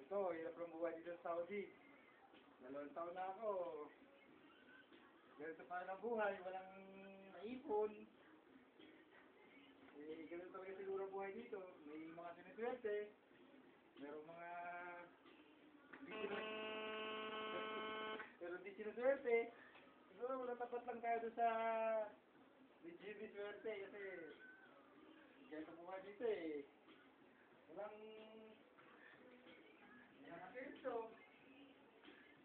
Ito, hirap ng buhay dito sa Saudi. 2 taon na ako. Ganito pa rin ang buhay, walang naipon. Ganito talaga siguro ang buhay dito. May mga siniswerte. Merong mga di pero di sinuswerte. Siguro wala tapat lang tayo doon sa di swerte kasi ganito buhay dito eh. Walang nakakirito.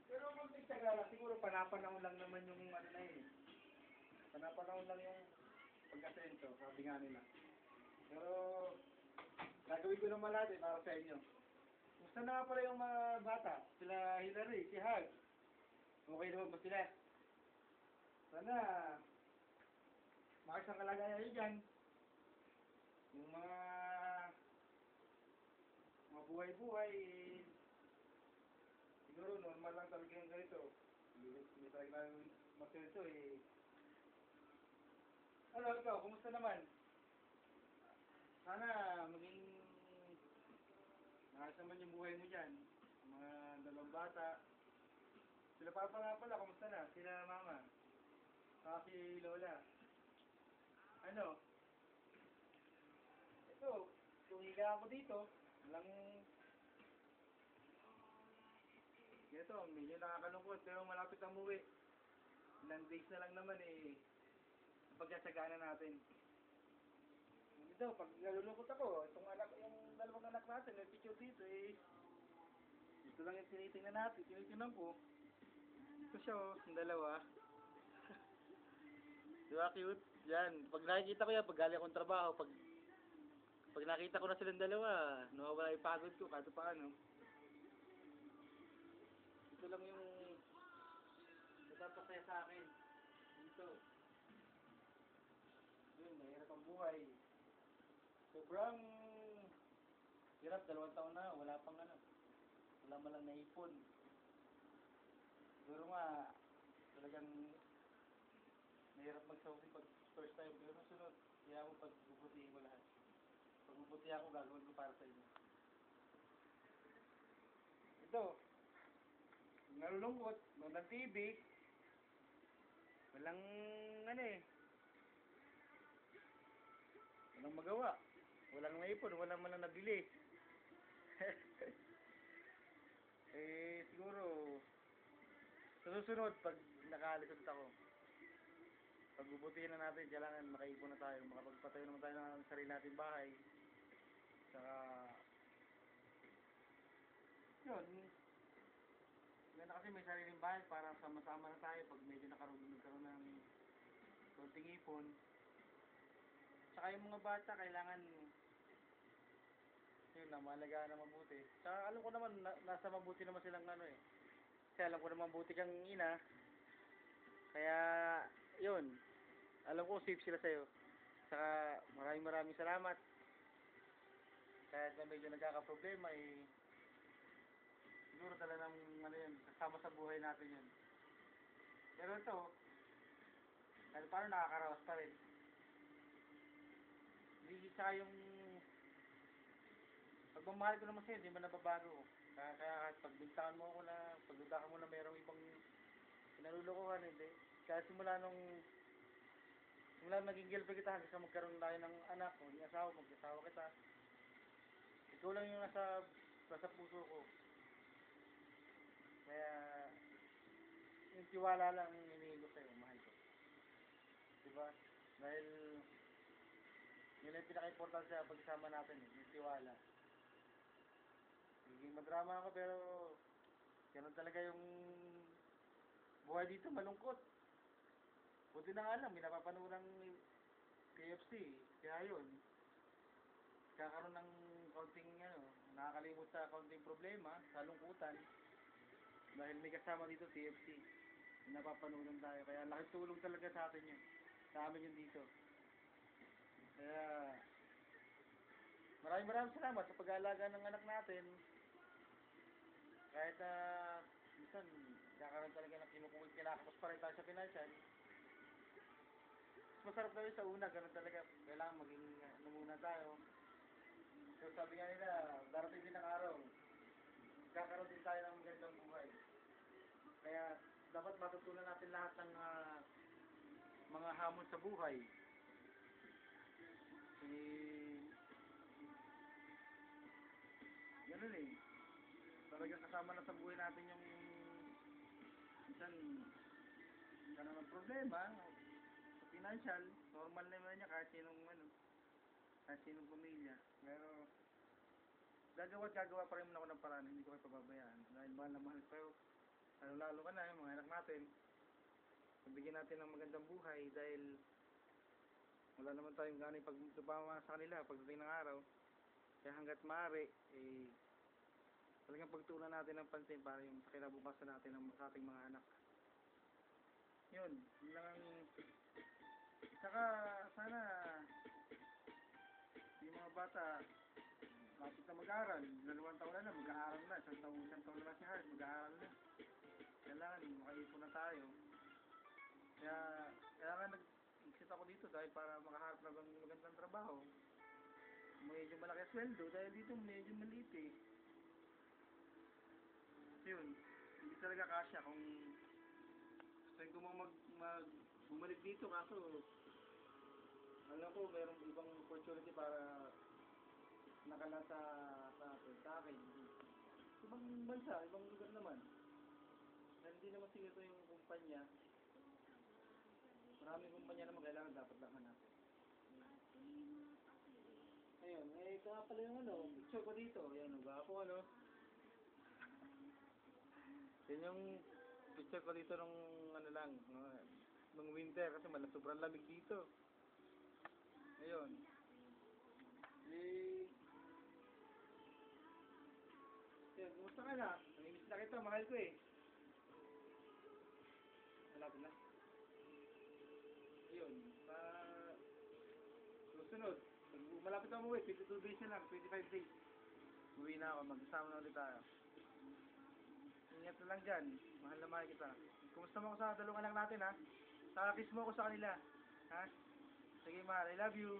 Pero magtitsaga lang, siguro panapanahon lang naman yung ano na yun. Panapanahon lang yung pag-asento, sabi nga nila. Pero gagawin ko naman natin para sa inyo. Gusto na nga pala yung mga bata, sila Hillary, si Hag. Okay naman ba sila? Sana makisang kalagayan nyo dyan. Yung mga buhay-buhay, siguro normal lang talaga yung ganito. Hindi talaga magsalito eh. Ano, ikaw, kumusta naman? Sana maging nakasa naman yung buhay mo dyan. Mga 2 bata. Sila papa nga pala, kumusta na? Sila mama. Saka si Lola. Ano? Ito, tumiga ako dito. Walang ito, medyo nakakalungkot pero malapit ang umuwi. Ilang days na lang naman eh. Pagkasagana natin. Ito, pag nalulungkot ako, itong anak, yung 2 anak natin, yung picture dito eh. Ito lang yung tinitingnan natin, tinitingnan ko. Ito siya oh, yung 2. Diba cute? Yan, pag nakikita ko yan, pag galing akong trabaho, pag nakita ko na silang 2, nawawala yung pagod ko, kahit paano. Ito lang yung nagpapasaya sa akin. Dito. Yun, mahirap ang buhay. Sobrang hirap, 2 taon na, wala pang ano. Wala man lang naipon. Siguro nga, talagang mahirap mag-Saudi pag first time. Pero masunod, kaya ako pagbubutihin ko lahat. Pagbubutihin ako, gagawin ko para sa inyo. Ito, nalulungkot, walang TV, walang ano eh, walang magawa, walang naipon, walang man lang nabili. Eh, siguro, sa susunod, pag nakaalis ulit ako, pagbubutihin na natin, kailangan makaipon na tayo, makapagpatayo naman tayo ng sarili natin bahay. Saka, yun, ganda kasi may sariling bahay para sama-sama na tayo pag medyo nagkaroon ng konting ipon. Saka yung mga bata, kailangan yun na, malagaan na mabuti. Saka alam ko naman, nasa mabuti naman silang ano eh. Kasi alam ko naman mabuti kang ina. Kaya, yun. Alam ko safe sila sa'yo. Saka maraming salamat. Kahit na medyo nagkakaproblema eh. Siguro talagang ano yun, kasama sa buhay natin yun. Pero ito, kahit paano nakakarawas pa rin. Hindi saka yung pagmamahal ko naman sa'yo, hindi man nababago. Kaya kahit pagbintangan mo ako na, pagdudakan mo na mayroong ibang pinalulukuhan, hindi. Kaya simula naging girlfriend kita, hanggang sa magkaroon tayo ng anak, o yung asawa, mag-asawa kita. Ikaw lang yung nasa puso ko. Kaya, yung tiwala lang ang hinihingi ko sa'yo, mahal ko. Diba? Dahil, yun ang pinaka-importante sa pagsama natin, yung tiwala. Naging madrama ako pero ganun talaga yung buhay dito, malungkot. Buti na nga lang, may napapanood ng KFC. Kaya yun, kakaroon ng kaunting nakakalimot sa kaunting problema, sa lungkutan. Dahil may kasama dito KFC. Napapanood tayo. Kaya laking tulong talaga sa atin yun. Sa amin yun dito. Kaya maraming salamat sa pag-aalaga ng anak natin. Kahit minsan, kakaroon talaga ng kinakapos pa rin tayo sa financial. Masarap na rin sa una, ganun talaga. Kailangan maging muna tayo. So sabi nga nila, darating din ang araw. magkakaroon din tayo ng magandang buhay. Kaya dapat matutunan natin lahat ng mga hamon sa buhay. Ganun eh. Talagang kasama na sa buhay natin yung minsan ka ng problema sa financial, normal naman niya kahit sinong pamilya. Pero gagawa pa rin ako ng paraan, hindi ko kayo pababayaan. Dahil mahal na mahal kayo. Lalo ka na, yung mga anak natin. Bigyan natin ng magandang buhay dahil wala naman tayong ganang pagtubama sa kanila pagdating ng araw. Kaya hanggat maaari, talagang pagtuunan natin ng pansin para yung kinabukasan natin ng ating mga anak. Yun lang ang... Saka sana yung mga bata lapit na mag-aaral, 2 taon na mag-aaral na, 1 taon na lang si Hart, mag-aaral na. Kailangan makaipon na tayo. Kaya kailangan nag-exit ako dito dahil para makaharap na magandang trabaho. Medyo malaki ang sweldo dahil dito medyo maliit eh. Yun, hindi talaga kasya kung gusto ko bumalik dito kaso alam ko mayroong ibang opportunity para nakalasa sa akin. Ibang bansa, ibang lugar naman. Dahil hindi naman siguro yung kumpanya. Maraming kumpanya naman kailangan dapat lang hanapin. Ayun, kaya pala yung picture ko dito. Ayan, ako Yan yung picture ko dito nung nung winter kasi sobrang lamig dito. Ayun. Yun, kumusta ka na? Namimiss na kita, mahal ko eh. Malapit na. Ayun, susunod. Malapit na umuwi, 22 days na lang, 25 days. Uwi na ako, mag-isama na ulit tayo. Ingat na lang dyan, mahal na mahal kita. Kumusta mo ako sa dalawang anak natin ha? Kiss mo ako sa kanila. Ha? Sige mahal, I love you.